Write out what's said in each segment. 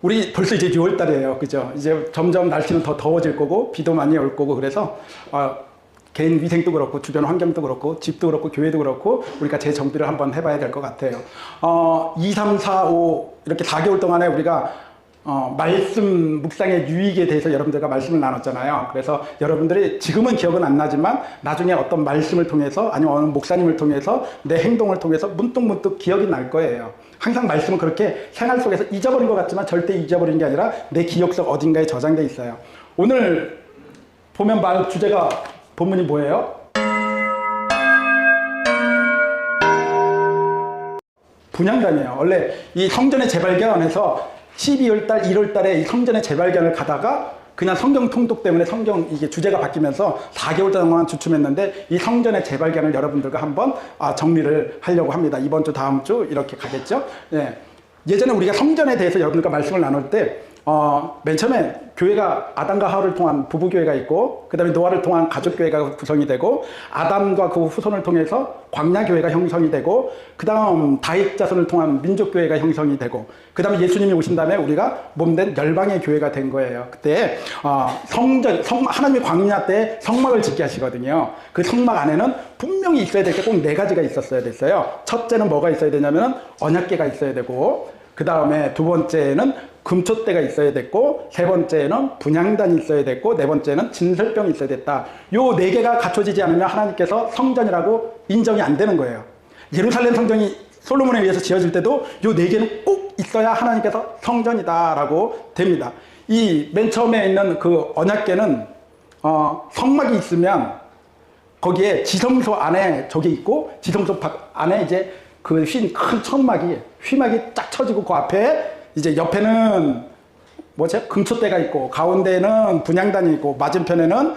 우리 벌써 이제 6월 달이에요. 그죠? 이제 점점 날씨는 더 더워질 거고, 비도 많이 올 거고, 그래서, 개인 위생도 그렇고, 주변 환경도 그렇고, 집도 그렇고, 교회도 그렇고, 우리가 재정비를 한번 해봐야 될 것 같아요. 2, 3, 4, 5, 이렇게 4개월 동안에 우리가, 말씀 묵상의 유익에 대해서 여러분들과 말씀을 나눴잖아요. 그래서 여러분들이 지금은 기억은 안 나지만 나중에 어떤 말씀을 통해서 아니면 어느 목사님을 통해서 내 행동을 통해서 문득문득 기억이 날 거예요. 항상 말씀은 그렇게 생활 속에서 잊어버린 것 같지만 절대 잊어버린 게 아니라 내 기억 속 어딘가에 저장돼 있어요. 오늘 보면 말 주제가 본문이 뭐예요? 분향단이에요. 원래 이 성전의 재발견에서 12월 달, 1월 달에 이 성전의 재발견을 가다가 그냥 성경 통독 때문에 성경 이게 주제가 바뀌면서 4개월 동안 주춤했는데 이 성전의 재발견을 여러분들과 한번 정리를 하려고 합니다. 이번 주, 다음 주 이렇게 가겠죠. 예. 예전에 우리가 성전에 대해서 여러분들과 말씀을 나눌 때 맨 처음에 교회가 아담과 하와를 통한 부부교회가 있고 그 다음에 노아를 통한 가족교회가 구성이 되고 아담과 그 후손을 통해서 광야교회가 형성이 되고 그 다음 다윗 자손을 통한 민족교회가 형성이 되고 그 다음에 예수님이 오신 다음에 우리가 몸된 열방의 교회가 된 거예요. 그때 하나님이 광야 때 성막을 짓게 하시거든요. 그 성막 안에는 분명히 있어야 될 게 꼭 4가지가 있었어야 됐어요. 첫째는 뭐가 있어야 되냐면 언약궤가 있어야 되고 그 다음에 두 번째는 금초대가 있어야 됐고 세 번째는 분향단이 있어야 됐고 네 번째는 진설병이 있어야 됐다. 요 4개가 갖춰지지 않으면 하나님께서 성전이라고 인정이 안 되는 거예요. 예루살렘 성전이 솔로몬에 의해서 지어질 때도 요 4개는 꼭 있어야 하나님께서 성전이다라고 됩니다. 이 맨 처음에 있는 그 언약궤는 성막이 있으면 거기에 지성소 안에 저게 있고 지성소 밖 안에 이제 그 큰 천막이 휘막이 쫙 쳐지고 그 앞에 이제 옆에는 뭐죠? 금초대가 있고 가운데는 분향단이 있고 맞은편에는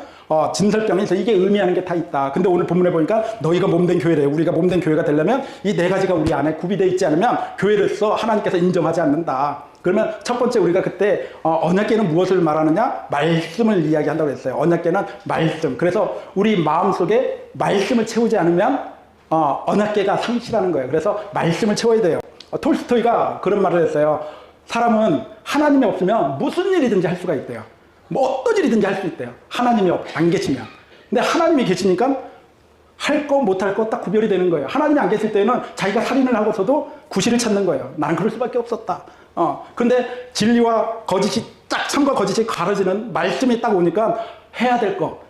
진설병이 있어. 이게 의미하는 게 다 있다. 근데 오늘 본문에 보니까 너희가 몸된 교회래. 우리가 몸된 교회가 되려면 이 4가지가 우리 안에 구비되어 있지 않으면 교회로서 하나님께서 인정하지 않는다. 그러면 첫 번째 우리가 그때 언약궤는 무엇을 말하느냐? 말씀을 이야기한다고 했어요. 언약궤는 말씀. 그래서 우리 마음속에 말씀을 채우지 않으면 언약궤가 상실하는 거예요. 그래서 말씀을 채워야 돼요. 톨스토이가 그런 말을 했어요. 사람은 하나님이 없으면 무슨 일이든지 할 수가 있대요. 뭐 어떤 일이든지 할 수 있대요. 하나님이 안 계시면. 근데 하나님이 계시니까 할 거 못할 거 딱 구별이 되는 거예요. 하나님이 안 계실 때는 자기가 살인을 하고서도 구실을 찾는 거예요. 나는 그럴 수밖에 없었다. 근데 진리와 거짓이 딱 참과 거짓이 가려지는 말씀이 딱 오니까 해야 될 거.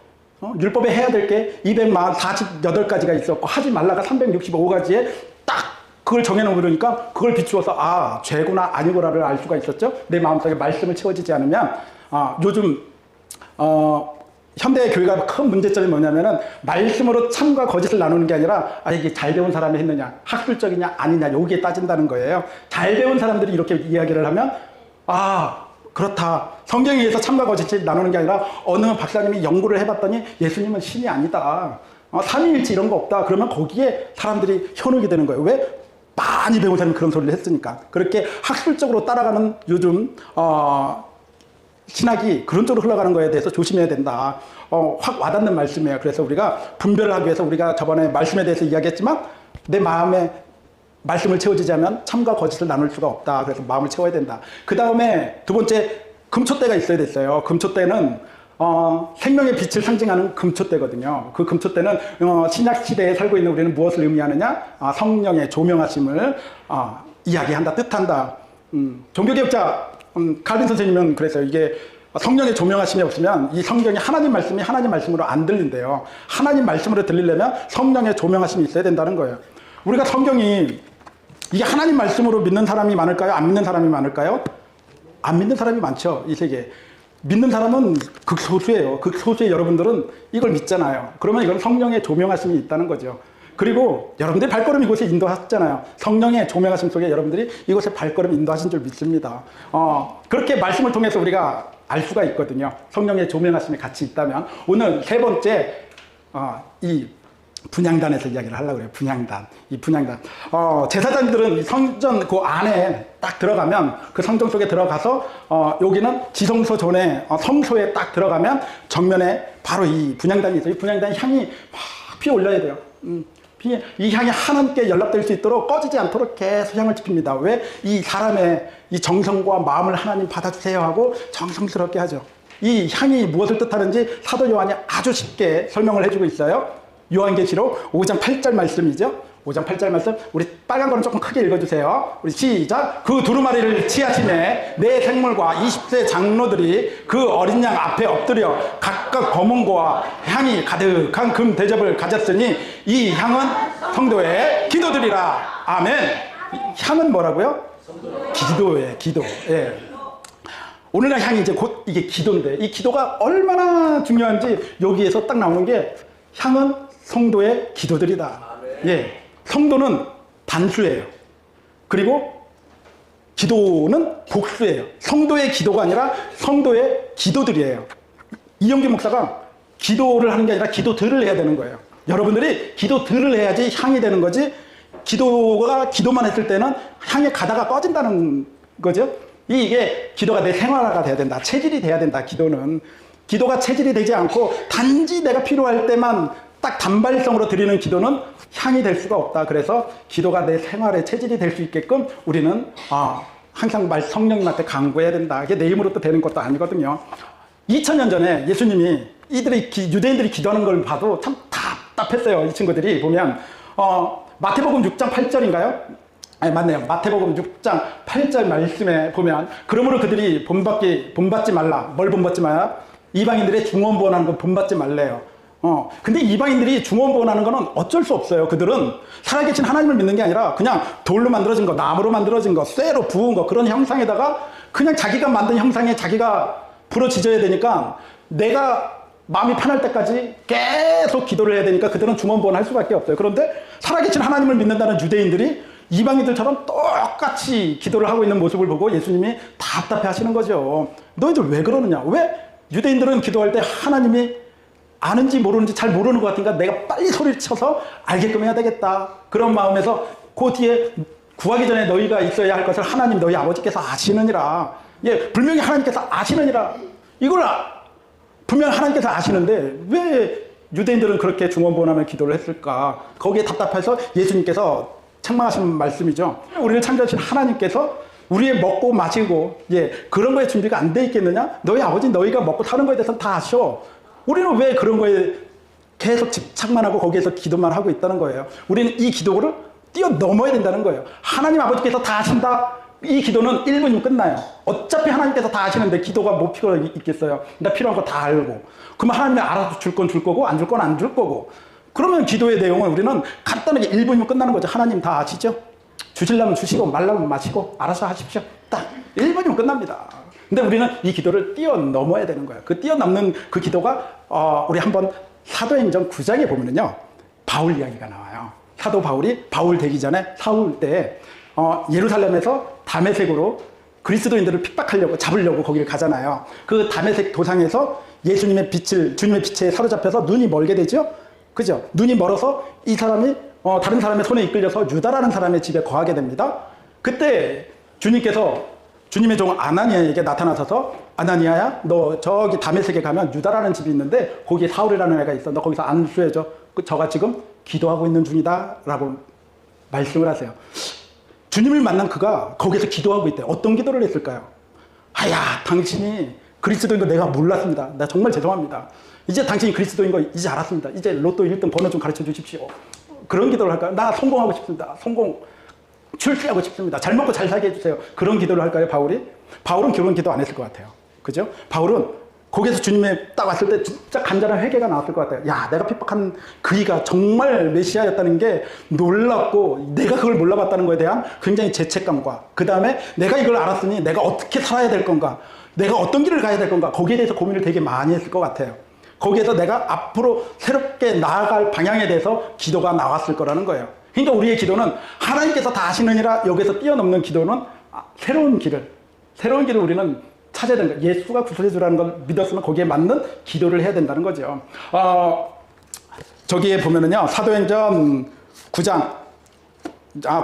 율법에 해야 될 게 248가지가 있었고 하지 말라가 365가지에 딱 그걸 정해놓으니까 그걸 비추어서 죄구나 아니구나를 알 수가 있었죠. 내 마음속에 말씀을 채워지지 않으면 요즘 현대 교회가 큰 문제점이 뭐냐면은 말씀으로 참과 거짓을 나누는 게 아니라 이게 잘 배운 사람이 했느냐 학술적이냐 아니냐 여기에 따진다는 거예요. 잘 배운 사람들이 이렇게 이야기를 하면 그렇다. 성경에 의해서 참과 거짓을 나누는 게 아니라 어느 박사님이 연구를 해봤더니 예수님은 신이 아니다. 삼위일체 이런 거 없다. 그러면 거기에 사람들이 현혹이 되는 거예요. 왜? 많이 배운 사람이 그런 소리를 했으니까. 그렇게 학술적으로 따라가는 요즘 신학이 그런 쪽으로 흘러가는 거에 대해서 조심해야 된다. 확 와닿는 말씀이에요. 그래서 우리가 분별을 하기 위해서 우리가 저번에 말씀에 대해서 이야기했지만 내 마음에 말씀을 채워지지 않으면 참과 거짓을 나눌 수가 없다. 그래서 마음을 채워야 된다. 그 다음에 두 번째 금초대가 있어야 됐어요. 금초대는 생명의 빛을 상징하는 금초대거든요. 그 금초대는 신약 시대에 살고 있는 우리는 무엇을 의미하느냐? 성령의 조명하심을 이야기한다, 뜻한다. 종교개혁자 칼빈 선생님은 그랬어요. 이게 성령의 조명하심이 없으면 이 성경이 하나님 말씀이 하나님 말씀으로 안 들린대요. 하나님 말씀으로 들리려면 성령의 조명하심이 있어야 된다는 거예요. 우리가 성경이 이게 하나님 말씀으로 믿는 사람이 많을까요? 안 믿는 사람이 많을까요? 안 믿는 사람이 많죠, 이 세계에. 믿는 사람은 극소수예요. 극소수의 여러분들은 이걸 믿잖아요. 그러면 이건 성령의 조명하심이 있다는 거죠. 그리고 여러분들이 발걸음 이곳에 인도하셨잖아요. 성령의 조명하심 속에 여러분들이 이곳에 발걸음 인도하신 줄 믿습니다. 그렇게 말씀을 통해서 우리가 알 수가 있거든요. 성령의 조명하심이 같이 있다면. 오늘 세 번째 이 분향단에서 이야기를 하려고 그래요. 분향단. 이 분향단. 제사장들은 성전 그 안에 딱 들어가면 그 성전 속에 들어가서 여기는 지성소 전에 성소에 딱 들어가면 정면에 바로 이 분향단이 있어요. 이 분향단 향이 막 피어올려야 돼요. 이 향이 하나님께 연락될 수 있도록 꺼지지 않도록 계속 향을 지핍니다. 왜? 이 사람의 이 정성과 마음을 하나님 받아주세요 하고 정성스럽게 하죠. 이 향이 무엇을 뜻하는지 사도 요한이 아주 쉽게 설명을 해주고 있어요. 요한계시록 5장 8절 말씀이죠. 5장 8절 말씀, 우리 빨간 거는 조금 크게 읽어주세요. 우리 시작. 그 두루마리를 취하심에 내 생물과 20세 장로들이 그 어린 양 앞에 엎드려 각각 검은 고와 향이 가득한 금 대접을 가졌으니 이 향은 성도의 기도들이라. 아멘. 향은 뭐라고요? 기도예요, 기도. 예. 오늘날 향이 이제 곧 이게 기도인데, 이 기도가 얼마나 중요한지 여기에서 딱 나오는 게 향은 성도의 기도들이다. 예. 성도는 단수예요. 그리고 기도는 복수예요. 성도의 기도가 아니라 성도의 기도들이에요. 이영기 목사가 기도를 하는 게 아니라 기도들을 해야 되는 거예요. 여러분들이 기도들을 해야지 향이 되는 거지, 기도만 했을 때는 향이 가다가 꺼진다는 거죠. 이게 기도가 내 생활화가 돼야 된다. 체질이 돼야 된다. 기도가 체질이 되지 않고 단지 내가 필요할 때만 딱 단발성으로 드리는 기도는 향이 될 수가 없다. 그래서 기도가 내 생활의 체질이 될 수 있게끔 우리는 항상 성령님한테 간구해야 된다. 이게 내 힘으로 또 되는 것도 아니거든요. 2000년 전에 예수님이 유대인들이 기도하는 걸 봐도 참 답답했어요. 이 친구들이 보면 마태복음 6장 8절인가요? 아니 맞네요. 마태복음 6장 8절 말씀에 보면 그러므로 그들이 본받지 말라. 뭘 본받지 마라? 이방인들의 중언부언하는 거 본받지 말래요. 근데 이방인들이 중언부언하는 거는 어쩔 수 없어요. 그들은 살아계신 하나님을 믿는 게 아니라 그냥 돌로 만들어진 거, 나무로 만들어진 거, 쇠로 부은 거, 그런 형상에다가 그냥 자기가 만든 형상에 자기가 부러지져야 되니까 내가 마음이 편할 때까지 계속 기도를 해야 되니까 그들은 중언부언 할 수밖에 없어요. 그런데 살아계신 하나님을 믿는다는 유대인들이 이방인들처럼 똑같이 기도를 하고 있는 모습을 보고 예수님이 답답해 하시는 거죠. 너희들 왜 그러느냐? 왜 유대인들은 기도할 때 하나님이 아는지 모르는지 잘 모르는 것 같으니까 내가 빨리 소리를 쳐서 알게끔 해야 되겠다. 그런 마음에서 그 뒤에 구하기 전에 너희가 있어야 할 것을 하나님 너희 아버지께서 아시느니라. 예, 분명히 하나님께서 아시느니라. 이걸 분명히 하나님께서 아시는데 왜 유대인들은 그렇게 중언부언하며 기도를 했을까? 거기에 답답해서 예수님께서 책망하신 말씀이죠. 우리를 창조하신 하나님께서 우리의 먹고 마시고 그런 거에 준비가 안 돼 있겠느냐? 너희 아버지 너희가 먹고 사는 거에 대해서는 다 아셔. 우리는 왜 그런 거에 계속 집착만 하고 거기에서 기도만 하고 있다는 거예요. 우리는 이 기도를 뛰어넘어야 된다는 거예요. 하나님 아버지께서 다 아신다. 이 기도는 1분이면 끝나요. 어차피 하나님께서 다 아시는데 기도가 뭐 필요가 있겠어요. 나 필요한 거 다 알고. 그러면 하나님이 알아서 줄 건 줄 거고 안 줄 건 안 줄 거고. 그러면 기도의 내용은 우리는 간단하게 1분이면 끝나는 거죠. 하나님 다 아시죠? 주시려면 주시고 말라면 마시고 알아서 하십시오. 딱 1분이면 끝납니다. 근데 우리는 이 기도를 뛰어넘어야 되는 거예요. 그 뛰어넘는 그 기도가 우리 한번 사도행전 9장에 보면은요. 바울 이야기가 나와요. 사도 바울이 바울 되기 전에 사울 때 예루살렘에서 다메섹으로 그리스도인들을 핍박하려고 잡으려고 거기를 가잖아요. 그 다메섹 도상에서 주님의 빛에 사로잡혀서 눈이 멀게 되죠. 그죠? 눈이 멀어서 이 사람이 다른 사람의 손에 이끌려서 유다라는 사람의 집에 거하게 됩니다. 그때 주님께서 주님의 종 아나니아에게 나타나셔서 아나니아야 너 저기 다메섹에 가면 유다라는 집이 있는데 거기에 사울이라는 애가 있어. 너 거기서 안수해줘. 저가 지금 기도하고 있는 중이다 라고 말씀을 하세요. 주님을 만난 그가 거기서 기도하고 있대. 어떤 기도를 했을까요? 당신이 그리스도인 거 내가 몰랐습니다. 나 정말 죄송합니다. 이제 당신이 그리스도인 거 이제 알았습니다. 이제 로또 1등 번호 좀 가르쳐 주십시오. 그런 기도를 할까요? 나 성공하고 싶습니다. 출세하고 싶습니다. 잘 먹고 잘 살게 해주세요. 그런 기도를 할까요, 바울이? 바울은 그런 기도 안 했을 것 같아요. 그죠? 바울은 거기에서 주님에 딱 왔을 때 진짜 간절한 회개가 나왔을 것 같아요. 내가 핍박한 그이가 정말 메시아였다는 게 놀랍고 내가 그걸 몰라봤다는 거에 대한 굉장히 죄책감과 그 다음에 내가 이걸 알았으니 내가 어떻게 살아야 될 건가? 내가 어떤 길을 가야 될 건가? 거기에 대해서 고민을 되게 많이 했을 것 같아요. 거기에서 내가 앞으로 새롭게 나아갈 방향에 대해서 기도가 나왔을 거라는 거예요. 그러니까 우리의 기도는 하나님께서 다 아시느니라 여기서 뛰어넘는 기도는 새로운 길을 우리는 찾아야 되는 거예요. 예수가 구속해 주라는 걸 믿었으면 거기에 맞는 기도를 해야 된다는 거죠. 저기에 보면은요, 사도행전 9장,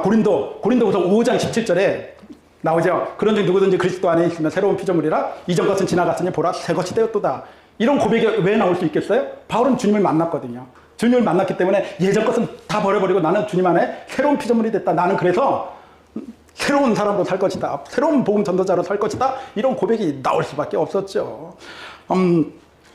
고린도후서 5장 17절에 나오죠. 그런즉 누구든지 그리스도 안에 있으면 새로운 피조물이라 이전 것은 지나갔으니 보라 새 것이 되었도다. 이런 고백이 왜 나올 수 있겠어요? 바울은 주님을 만났거든요. 주님을 만났기 때문에 예전 것은 다 버려버리고 나는 주님 안에 새로운 피조물이 됐다. 나는 그래서 새로운 사람으로 살 것이다. 새로운 복음 전도자로 살 것이다. 이런 고백이 나올 수밖에 없었죠.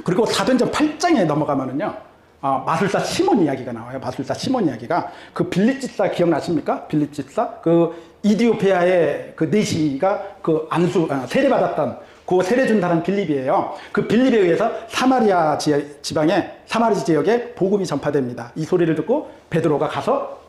그리고 사도행전 8장에 넘어가면은요. 마술사 시몬 이야기가 나와요. 마술사 시몬 이야기가. 그 빌립집사 기억나십니까? 빌립집사? 그 이디오피아의 그 내시가 그 세례받았던 그 세례 준 사람 빌립이에요. 그 빌립에 의해서 사마리아 지방에, 사마리 지역에 복음이 전파됩니다. 이 소리를 듣고 베드로가 가서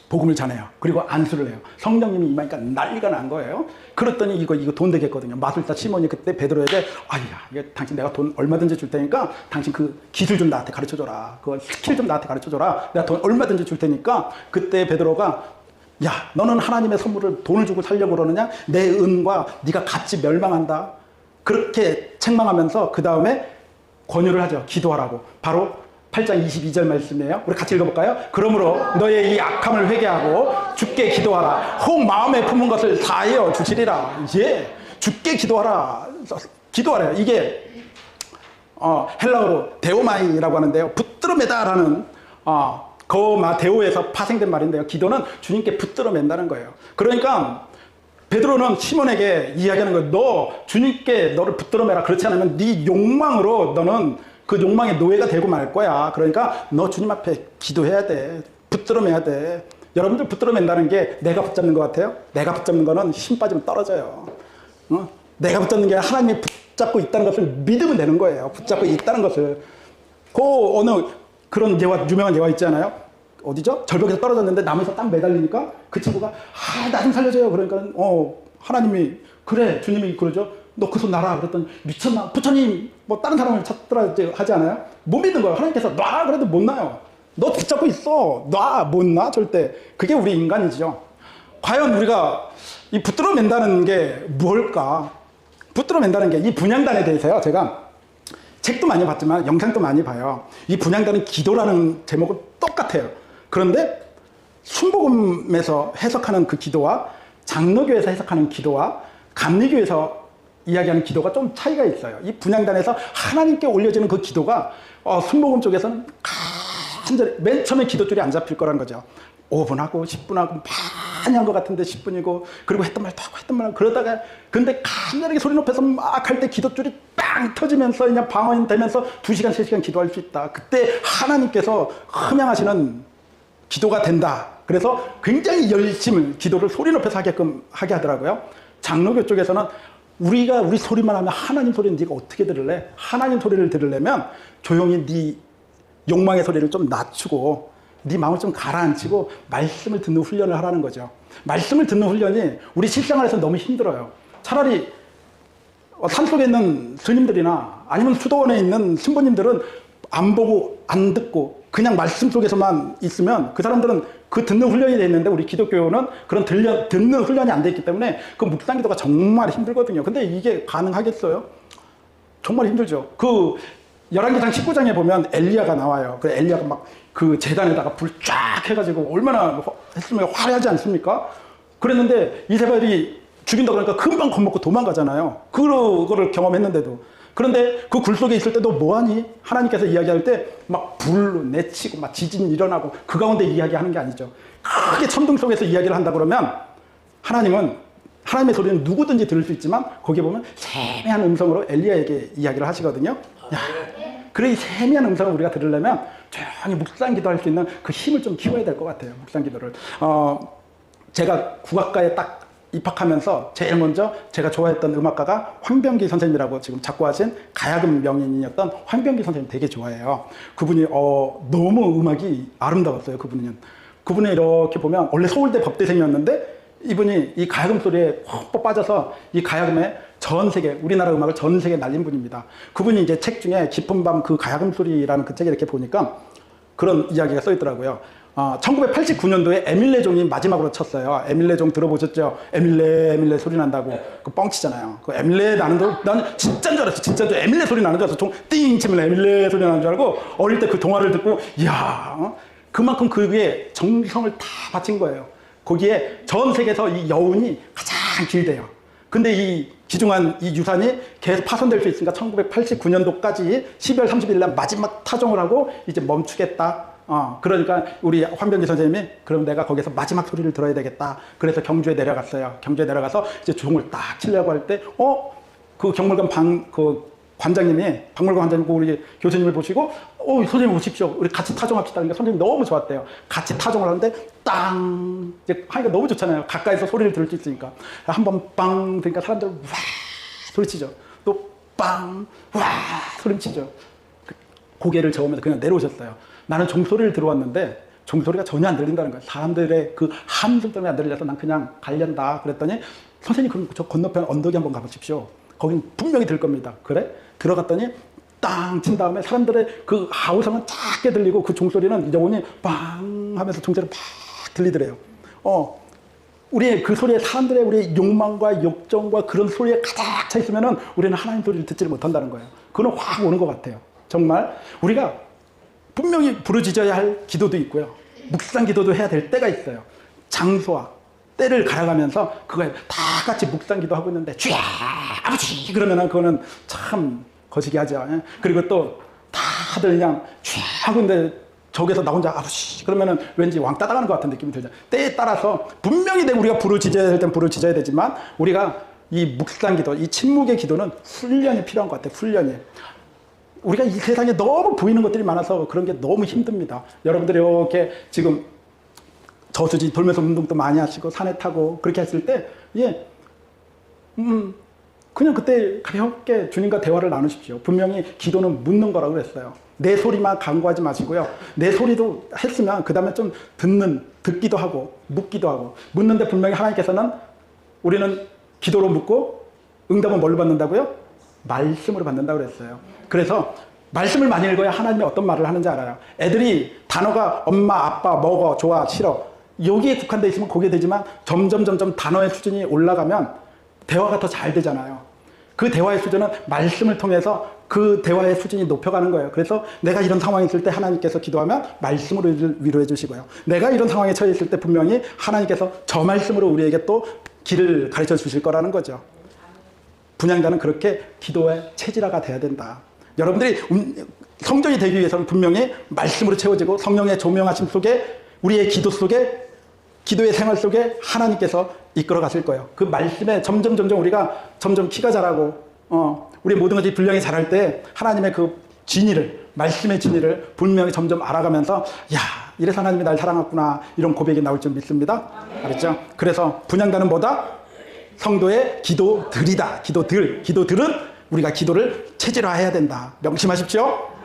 복음을 전해요. 그리고 안수를 해요. 성령님이 임하니까 난리가 난 거예요. 그랬더니 이거 돈 되겠거든요. 마술사 시몬이 그때 베드로에게 아야, 이게 당신 내가 돈 얼마든지 줄 테니까 당신 그 기술 좀 나한테 가르쳐줘라. 그 스킬 좀 나한테 가르쳐줘라. 내가 돈 얼마든지 줄 테니까 그때 베드로가 야, 너는 하나님의 선물을 돈을 주고 살려고 그러느냐? 내 은과 네가 같이 멸망한다. 그렇게 책망하면서 그 다음에 권유를 하죠. 기도하라고. 바로 8장 22절 말씀이에요. 우리 같이 읽어볼까요? 그러므로 너의 이 악함을 회개하고 주께 기도하라. 혹 마음에 품은 것을 다하여 주시리라. 예, 주께 기도하라. 기도하래요. 이게 헬라어로 데오마이라고 하는데요. 붙들어매다라는 데오에서 파생된 말인데요. 기도는 주님께 붙들어맨다는 거예요. 그러니까 베드로는 시몬에게 이야기하는 거예요. 너 주님께 너를 붙들어매라. 그렇지 않으면 네 욕망으로 너는 그 욕망의 노예가 되고 말 거야. 그러니까 너 주님 앞에 기도해야 돼. 붙들어매야 돼. 여러분들 붙들어맨다는 게 내가 붙잡는 것 같아요? 내가 붙잡는 거는 힘 빠지면 떨어져요. 내가 붙잡는 게 하나님이 붙잡고 있다는 것을 믿으면 되는 거예요. 붙잡고 있다는 것을. 어느 그런 유명한 예화 있잖아요. 어디죠? 절벽에서 떨어졌는데 나무에서 딱 매달리니까 그 친구가 나 좀 살려줘요. 그러니까 하나님이 그래 주님이 그러죠. 너 그 손 놔라. 그랬더니 미쳤나? 부처님 뭐 다른 사람을 찾더라 하지 않아요? 못 믿는 거예요. 하나님께서 놔 그래도 못 놔요. 너 붙잡고 있어. 놔 못 놔 절대. 그게 우리 인간이죠. 과연 우리가 이 붙들어맨다는 게 뭘까? 붙들어맨다는 게 이 분향단에 대해서요. 제가 책도 많이 봤지만 영상도 많이 봐요. 이 분향단은 기도라는 제목은 똑같아요. 그런데 순복음에서 해석하는 그 기도와 장로교에서 해석하는 기도와 감리교에서 이야기하는 기도가 좀 차이가 있어요. 이 분향단에서 하나님께 올려지는 그 기도가 순복음 쪽에서는 간절히 맨 처음에 기도줄이 안 잡힐 거란 거죠. 5분 하고 10분 하고 많이 한 것 같은데 10분이고 그리고 했던 말도 하고 했던 말 그러다가 근데 간절하게 소리 높여서 막 할 때 기도줄이 빵 터지면서 그냥 방언되면서 2시간 3시간 기도할 수 있다. 그때 하나님께서 흠양하시는 기도가 된다. 그래서 굉장히 열심을 기도를 소리 높여서 하게 하더라고요. 장로교 쪽에서는 우리 소리만 하면 하나님 소리는 네가 어떻게 들을래? 하나님 소리를 들으려면 조용히 네 욕망의 소리를 좀 낮추고 네 마음을 좀 가라앉히고 말씀을 듣는 훈련을 하라는 거죠. 말씀을 듣는 훈련이 우리 실생활에서 너무 힘들어요. 차라리 산속에 있는 스님들이나 아니면 수도원에 있는 신부님들은 안 보고 안 듣고 그냥 말씀 속에서만 있으면 그 사람들은 그 듣는 훈련이 돼 있는데 우리 기독교는 그런 듣는 훈련이 안 돼 있기 때문에 그 묵상 기도가 정말 힘들거든요. 근데 이게 가능하겠어요? 정말 힘들죠. 그 열왕기상 19장에 보면 엘리야가 나와요. 그 엘리야가 막 그 제단에다가 불 쫙 해가지고 얼마나 했으면 화려하지 않습니까? 그랬는데 이세벨이 죽인다 그러니까 금방 겁먹고 도망가잖아요. 그거를 경험했는데도. 그런데 그 굴 속에 있을 때도 뭐하니? 하나님께서 이야기할 때 막 불로 내치고 막 지진이 일어나고 그 가운데 이야기하는 게 아니죠. 크게 천둥 속에서 이야기를 한다 그러면 하나님은 하나님의 소리는 누구든지 들을 수 있지만 거기에 보면 세미한 음성으로 엘리야에게 이야기를 하시거든요. 그래 이 세미한 음성을 우리가 들으려면 조용히 묵상 기도할 수 있는 그 힘을 좀 키워야 될 것 같아요. 묵상 기도를. 제가 국악과에 딱 입학하면서 제일 먼저 제가 좋아했던 음악가가 황병기 선생님이라고 지금 작곡하신 가야금 명인이었던 황병기 선생님 되게 좋아해요. 그분이 너무 음악이 아름다웠어요. 그분이 이렇게 보면 원래 서울대 법대생이었는데 이분이 이 가야금 소리에 푹 빠져서 이 가야금에 전 세계 우리나라 음악을 전 세계에 날린 분입니다. 그분이 이제 책 중에 깊은 밤 그 가야금 소리라는 그 책에 이렇게 보니까 그런 이야기가 써 있더라고요. 1989년도에 에밀레 종이 마지막으로 쳤어요. 에밀레 종 들어보셨죠? 에밀레 소리 난다고. 그 뻥치잖아요. 그 에밀레 나는 난 진짜인 줄 알았어. 진짜 에밀레 소리 나는 줄 알았어. 종 띵 치면 에밀레 소리 나는 줄 알고 어릴 때 그 동화를 듣고 이야 그만큼 그게 정성을 다 바친 거예요. 거기에 전 세계에서 이 여운이 가장 길대요. 근데 이 귀중한 이 유산이 계속 파손될 수 있으니까 1989년도까지 12월 30일 날 마지막 타종을 하고 이제 멈추겠다. 그러니까 우리 황병기 선생님이 그럼 내가 거기서 마지막 소리를 들어야 되겠다. 그래서 경주에 내려갔어요. 경주에 내려가서 이제 종을 딱 치려고 할 때, 그 경물관 관장님이, 박물관 관장님 우리 교수님을 보시고, 선생님 오십시오. 우리 같이 타종합시다. 그러니까 선생님이 너무 좋았대요. 같이 타종을 하는데, 땅! 이제 하니까 너무 좋잖아요. 가까이서 소리를 들을 수 있으니까. 한번 빵! 그러니까 사람들 와! 소리치죠. 또 빵! 와! 소리치죠. 고개를 저으면서 그냥 내려오셨어요. 나는 종소리를 들어왔는데, 종소리가 전혀 안 들린다는 거예요. 사람들의 그 함성 때문에 안 들려서 난 그냥 가련다. 그랬더니, 선생님, 그럼 저 건너편 언덕에 한번 가보십시오. 거긴 분명히 들 겁니다. 그래? 들어갔더니 땅 친 다음에 사람들의 그 하우성은 작게 들리고 그 종소리는 영혼이 빵 하면서 종소리가 팍 들리더래요. 우리의 그 소리에 사람들의 우리의 욕망과 욕정과 그런 소리에 가득 차 있으면은 우리는 하나님 소리를 듣지를 못한다는 거예요. 그건 확 오는 것 같아요. 정말 우리가 분명히 부르짖어야 할 기도도 있고요. 묵상 기도도 해야 될 때가 있어요. 장소와 때를 갈아가면서 그거에 다 같이 묵상 기도하고 있는데 주야 아버지 그러면은 그거는 참 거시기 하죠. 그리고 또 다들 그냥 주야 하고 있는데 저기서 나 혼자 아버지 그러면은 왠지 왕따 당하는 것 같은 느낌이 들죠. 때에 따라서 분명히 우리가 부르짖어야 될 땐 부르짖어야 되지만 우리가 이 묵상 기도, 이 침묵의 기도는 훈련이 필요한 것 같아요. 훈련이. 우리가 이 세상에 너무 보이는 것들이 많아서 그런 게 너무 힘듭니다. 여러분들이 이렇게 지금 저수지 돌면서 운동도 많이 하시고 산에 타고 그렇게 했을 때 그냥 그때 가볍게 주님과 대화를 나누십시오. 분명히 기도는 묻는 거라고 그랬어요. 내 소리만 강구하지 마시고요. 내 소리도 했으면 그 다음에 좀 듣기도 하고 묻기도 하고 묻는데 분명히 하나님께서는 우리는 기도로 묻고 응답은 뭘로 받는다고요? 말씀으로 받는다고 그랬어요. 그래서 말씀을 많이 읽어야 하나님이 어떤 말을 하는지 알아요. 애들이 단어가 엄마, 아빠, 먹어, 좋아, 싫어 여기에 국한되어 있으면 그게 되지만 점점 단어의 수준이 올라가면 대화가 더 잘 되잖아요. 그 대화의 수준은 말씀을 통해서 그 대화의 수준이 높여가는 거예요. 그래서 내가 이런 상황에 있을 때 하나님께서 기도하면 말씀으로 위로해 주시고요. 내가 이런 상황에 처해 있을 때 분명히 하나님께서 저 말씀으로 우리에게 또 길을 가르쳐 주실 거라는 거죠. 분향자는 그렇게 기도의 체질화가 돼야 된다. 여러분들이 성전이 되기 위해서는 분명히 말씀으로 채워지고 성령의 조명하심 속에 우리의 기도 속에 기도의 생활 속에 하나님께서 이끌어 가실 거예요. 그 말씀에 점점 우리가 점점 키가 자라고 우리 모든 것이 분량이 자랄 때 하나님의 그 진리를 말씀의 진리를 분명히 점점 알아가면서 야 이래서 하나님이 날 사랑했구나 이런 고백이 나올 줄 믿습니다. 알았죠? 그래서 분향단은 뭐다? 성도의 기도들이다. 기도들은 우리가 기도를 체질화해야 된다. 명심하십시오.